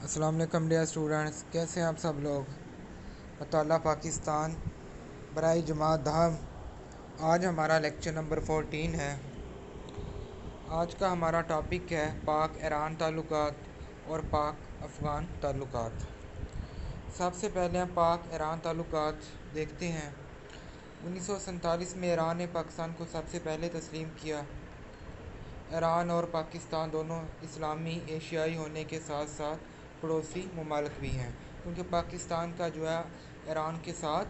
السلام علیکم dear students, کیسے ہیں آپ سب لوگ؟ مطالعہ پاکستان برائے جماعت دہم۔ آج ہمارا لیکچر نمبر 14 ہے۔ آج کا ہمارا ٹاپک ہے پاک ایران تعلقات اور پاک افغان تعلقات۔ سب سے پہلے ہم پاک ایران تعلقات دیکھتے ہیں۔ 1947 میں ایران نے پاکستان کو سب سے پہلے تسلیم کیا۔ ایران اور پاکستان دونوں اسلامی ایشیائی ہونے کے ساتھ ساتھ پڑوسی ممالک بھی ہیں، کیونکہ پاکستان کا جو ہے ایران کے ساتھ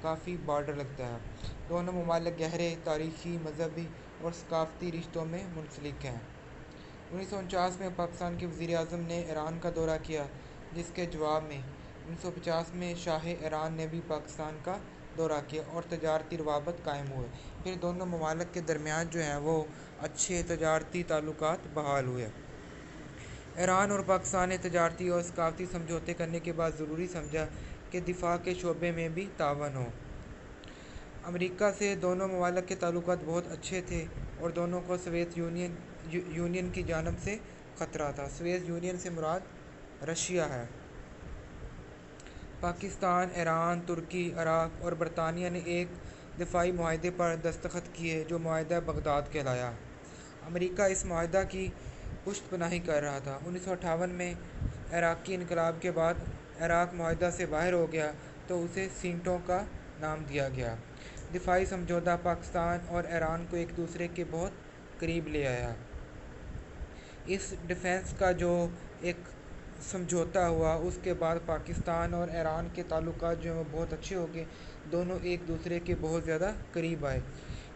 کافی بارڈر لگتا ہے۔ دونوں ممالک گہرے تاریخی، مذہبی اور ثقافتی رشتوں میں منسلک ہیں۔ 1949 میں پاکستان کے وزیر اعظم نے ایران کا دورہ کیا، جس کے جواب میں 1950 میں شاہ ایران نے بھی پاکستان کا دورہ کیا اور تجارتی روابط قائم ہوئے۔ پھر دونوں ممالک کے درمیان جو ہیں وہ اچھے تجارتی تعلقات بحال ہوئے۔ ایران اور پاکستان نے تجارتی اور ثقافتی سمجھوتے کرنے کے بعد ضروری سمجھا کہ دفاع کے شعبے میں بھی تعاون ہو۔ امریکہ سے دونوں ممالک کے تعلقات بہت اچھے تھے اور دونوں کو سوویت یونین کی جانب سے خطرہ تھا۔ سوویت یونین سے مراد رشیا ہے۔ پاکستان، ایران، ترکی، عراق اور برطانیہ نے ایک دفاعی معاہدے پر دستخط کیے جو معاہدہ بغداد کہلایا۔ امریکہ اس معاہدہ کی پشت پناہی کر رہا تھا۔ 1958 میں عراقی انقلاب کے بعد عراق معاہدہ سے باہر ہو گیا تو اسے سینٹوں کا نام دیا گیا۔ دفاعی سمجھوتہ پاکستان اور ایران کو ایک دوسرے کے بہت قریب لے آیا۔ اس ڈیفنس کا جو ایک سمجھوتہ ہوا، اس کے بعد پاکستان اور ایران کے تعلقات جو ہیں وہ بہت اچھے ہو گئے، دونوں ایک دوسرے کے بہت زیادہ قریب آئے۔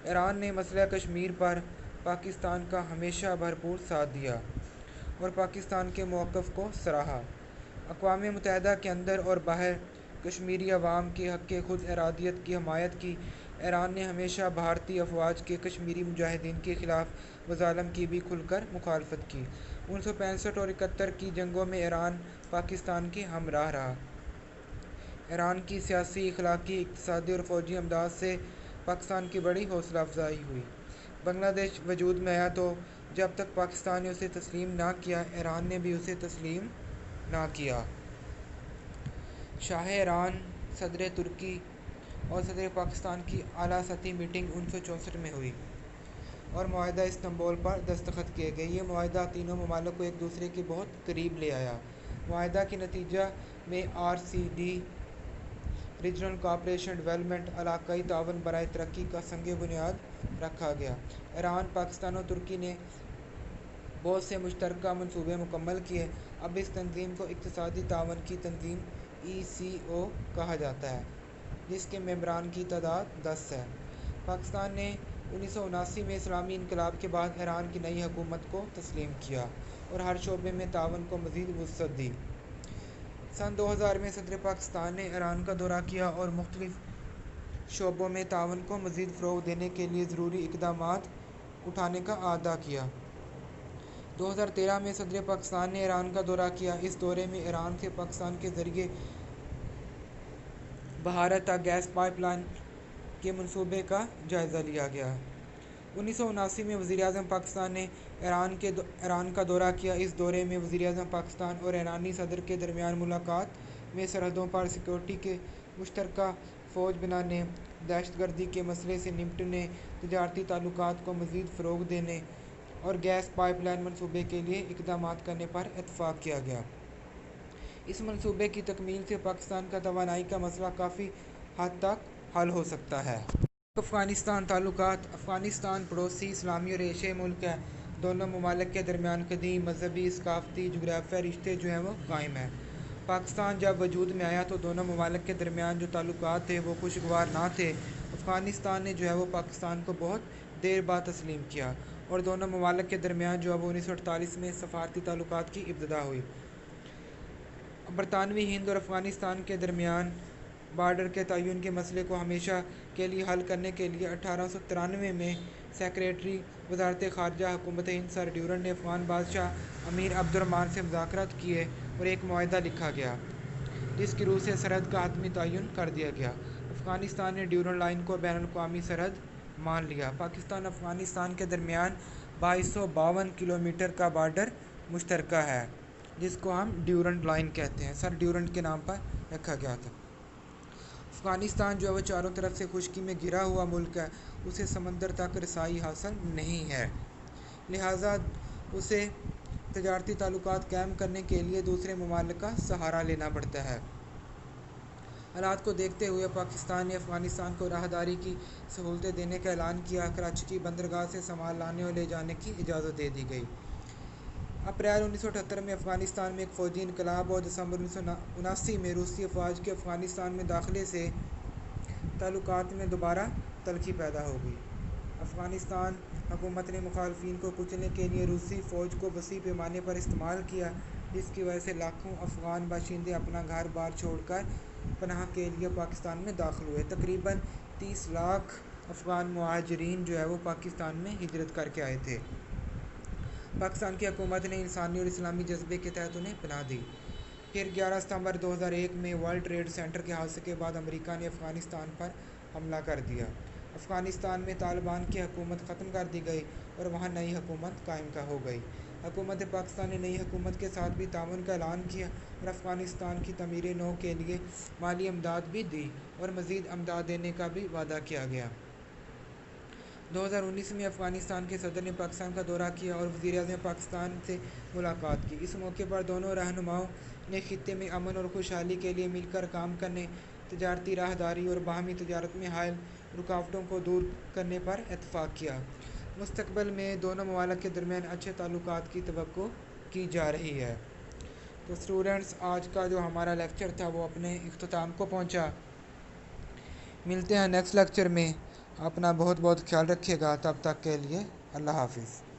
ایران نے مسئلہ کشمیر پر پاکستان کا ہمیشہ بھرپور ساتھ دیا اور پاکستان کے موقف کو سراہا۔ اقوام متحدہ کے اندر اور باہر کشمیری عوام کے حق خود ارادیت کی حمایت کی۔ ایران نے ہمیشہ بھارتی افواج کے کشمیری مجاہدین کے خلاف مظالم کی بھی کھل کر مخالفت کی۔ 1965 اور 71 کی جنگوں میں ایران پاکستان کے ہمراہ رہا۔ ایران کی سیاسی، اخلاقی، اقتصادی اور فوجی امداد سے پاکستان کی بڑی حوصلہ افزائی ہوئی۔ بنگلہ دیش وجود میں آیا تو جب تک پاکستان نے اسے تسلیم نہ کیا، ایران نے بھی اسے تسلیم نہ کیا۔ شاہ ایران، صدر ترکی اور صدر پاکستان کی اعلیٰ سطحی میٹنگ 1964 میں ہوئی اور معاہدہ استنبول پر دستخط کیے گئے۔ یہ معاہدہ تینوں ممالک کو ایک دوسرے کے بہت قریب لے آیا۔ معاہدہ کے نتیجہ میں RCD ریجنل کوآپریشن ڈیولپمنٹ، علاقائی تعاون برائے ترقی کا سنگ بنیاد رکھا گیا۔ ایران، پاکستان اور ترکی نے بہت سے مشترکہ منصوبے مکمل کیے۔ اب اس تنظیم کو اقتصادی تعاون کی تنظیم ECO کہا جاتا ہے، جس کے ممبران کی تعداد 10 ہے۔ پاکستان نے 1979 میں اسلامی انقلاب کے بعد ایران کی نئی حکومت کو تسلیم کیا اور ہر شعبے میں تعاون کو مزید وسعت دی۔ سن 2000 میں صدر پاکستان نے ایران کا دورہ کیا اور مختلف شعبوں میں تعاون کو مزید فروغ دینے کے لیے ضروری اقدامات اٹھانے کا اعادہ کیا۔ 2013 میں صدر پاکستان نے ایران کا دورہ کیا۔ اس دورے میں ایران سے پاکستان کے ذریعے بھارت تک گیس پائپ لائن کے منصوبے کا جائزہ لیا گیا۔ 1979 میں وزیر اعظم پاکستان نے ایران کا دورہ کیا۔ اس دورے میں وزیر اعظم پاکستان اور ایرانی صدر کے درمیان ملاقات میں سرحدوں پر سیکورٹی کے مشترکہ فوج بنانے، دہشت گردی کے مسئلے سے نمٹنے، تجارتی تعلقات کو مزید فروغ دینے اور گیس پائپ لائن منصوبے کے لیے اقدامات کرنے پر اتفاق کیا گیا۔ اس منصوبے کی تکمیل سے پاکستان کا توانائی کا مسئلہ کافی حد تک حل ہو سکتا ہے۔ افغانستان تعلقات۔ افغانستان پڑوسی اسلامی اور ایشیائی ملک ہے۔ دونوں ممالک کے درمیان قدیم مذہبی، ثقافتی، جغرافیائی رشتے جو ہیں وہ قائم ہیں۔ پاکستان جب وجود میں آیا تو دونوں ممالک کے درمیان جو تعلقات تھے وہ خوشگوار نہ تھے۔ افغانستان نے جو ہے وہ پاکستان کو بہت دیر بعد تسلیم کیا اور دونوں ممالک کے درمیان جو ہے وہ 1948 میں سفارتی تعلقات کی ابتدا ہوئی۔ برطانوی ہند اور افغانستان کے درمیان بارڈر کے تعین کے مسئلے کو ہمیشہ کے لیے حل کرنے کے لیے 1893 میں سیکریٹری وزارت خارجہ حکومت ہند سر ڈیورنڈ نے افغان بادشاہ امیر عبد الرحمن سے مذاکرات کیے اور ایک معاہدہ لکھا گیا، جس کی روح سے سرحد کا حتمی تعین کر دیا گیا۔ افغانستان نے ڈیورنڈ لائن کو بین الاقوامی سرحد مان لیا۔ پاکستان افغانستان کے درمیان 2252 کلومیٹر کا بارڈر مشترکہ ہے جس کو ہم ڈیورنٹ لائن کہتے ہیں، سر ڈیورنٹ کے نام پر رکھا گیا تھا۔ افغانستان جو ہے وہ چاروں طرف سے خشکی میں گھرا ہوا ملک ہے، اسے سمندر تک رسائی حاصل نہیں ہے، لہٰذا اسے تجارتی تعلقات قائم کرنے کے لیے دوسرے ممالک کا سہارا لینا پڑتا ہے۔ حالات کو دیکھتے ہوئے پاکستان نے افغانستان کو راہداری کی سہولتیں دینے کا اعلان کیا۔ کراچی کی بندرگاہ سے سامان لانے اور لے جانے کی اجازت دے دی گئی۔ اپریل 1978 میں افغانستان میں ایک فوجی انقلاب اور دسمبر 1979 میں روسی افواج کے افغانستان میں داخلے سے تعلقات میں دوبارہ تلخی پیدا ہو گئی۔ افغانستان حکومت نے مخالفین کو کچلنے کے لیے روسی فوج کو وسیع پیمانے پر استعمال کیا، جس کی وجہ سے لاکھوں افغان باشندے اپنا گھر بار چھوڑ کر پناہ کے لیے پاکستان میں داخل ہوئے۔ تقریباً 30 لاکھ افغان مہاجرین جو ہے وہ پاکستان میں ہجرت کر کے آئے تھے۔ پاکستان کی حکومت نے انسانی اور اسلامی جذبے کے تحت انہیں پناہ دی۔ پھر 11 ستمبر 2001 میں ورلڈ ٹریڈ سینٹر کے حادثے کے بعد امریکہ نے افغانستان پر حملہ کر دیا۔ افغانستان میں طالبان کی حکومت ختم کر دی گئی اور وہاں نئی حکومت قائم ہو گئی۔ حکومت پاکستان نے نئی حکومت کے ساتھ بھی تعاون کا اعلان کیا اور افغانستان کی تعمیر نو کے لیے مالی امداد بھی دی اور مزید امداد دینے کا بھی وعدہ کیا گیا۔ 2019 میں افغانستان کے صدر نے پاکستان کا دورہ کیا اور وزیر اعظم پاکستان سے ملاقات کی۔ اس موقع پر دونوں رہنماؤں نے خطے میں امن اور خوشحالی کے لیے مل کر کام کرنے، تجارتی راہداری اور باہمی تجارت میں حائل رکاوٹوں کو دور کرنے پر اتفاق کیا۔ مستقبل میں دونوں ممالک کے درمیان اچھے تعلقات کی توقع کی جا رہی ہے۔ تو اسٹوڈنٹس، آج کا جو ہمارا لیکچر تھا وہ اپنے اختتام کو پہنچا۔ ملتے ہیں نیکسٹ لیکچر میں۔ اپنا بہت بہت خیال رکھیے گا، تب تک کے لیے اللہ حافظ۔